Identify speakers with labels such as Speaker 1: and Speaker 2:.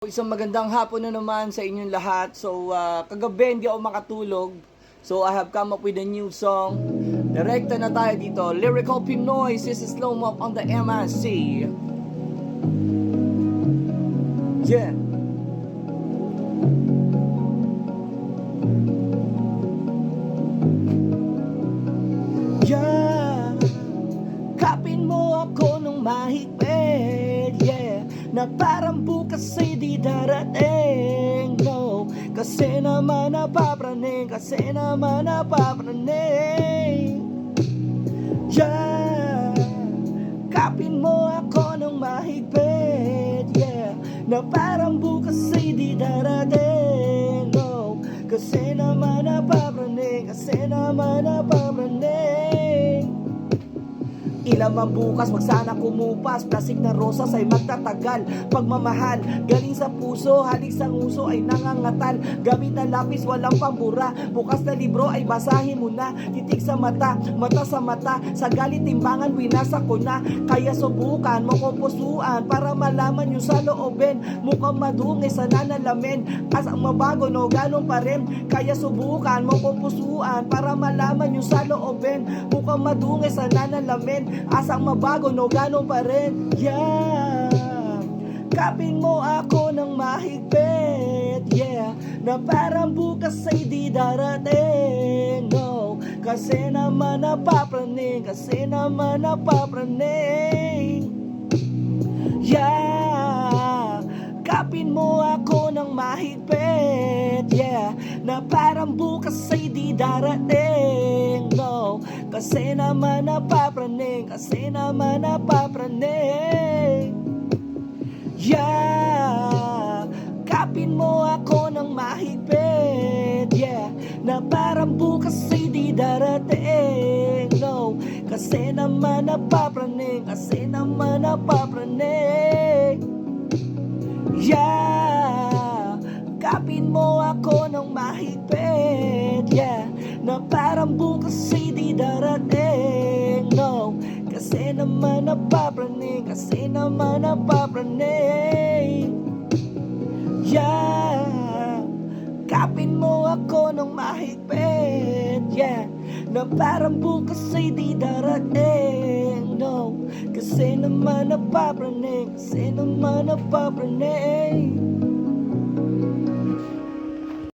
Speaker 1: Isang magandang hapon na naman sa inyong lahat. So, kagabi hindi ako makatulog. So, I have come up with a new song. Direkta na tayo dito. Lyrical Pinoy, this is Slow Mo on the MIC. Yeah. Yeah. Kapin mo ako nung mahigpit. Yeah. Na parang bukas ay di darating. No, kasi naman napapraning. Kasi naman napapraning. Yeah. Kapin mo ako ng mahigpit. Yeah. Na parang bukas ay di darating. No, kasi naman napapraning. Kasi naman napapraning. Ilan man bukas, wag sana kumupas. Plastic na rosas ay magtatagal. Pagmamahal, galing sa puso. Halik sa nguso ay nangangatal. Gamit na lapis, walang pambura. Bukas na libro ay basahin mo na. Titig sa mata, mata sa mata. Sa galit timbangan, winasa ko na. Kaya subukan mo kong pusuan para malaman yung sa loobin. Mukhang madungi sa nanalamin. Asang mabago, no, ganun pa rin. Kaya subukan mo kong pusuan para malaman yung sa loobin. Mukhang madungi sa nanalamin. Asang mabago, no, ganun pa rin. Yeah. Kapin mo ako ng mahigpit. Yeah. Na parang bukas ay di darating. No, kasi naman napapraning. Kasi naman napapraning. Yeah. Kapin mo ako ng mahigpit. Yeah. Na parang bukas ay di darating. No, kasi naman napapraning. Kasi naman napapraning. Yeah. Kapin mo ako ng mahigpit. Yeah. Na parang bukas ay di darating. No, kasi naman napapraning. Kasi naman napapraning. Yeah. Kapin mo ako ng mahigpit. Yeah. Na parang bukas ay di darating. No, kasi naman napapraning. Kasi naman napapraning. Yeah. Kapin mo ako ng mahigpit. Yeah. Na parang bukas ay di darating. No, kasi naman napapraning. Kasi naman napapraning.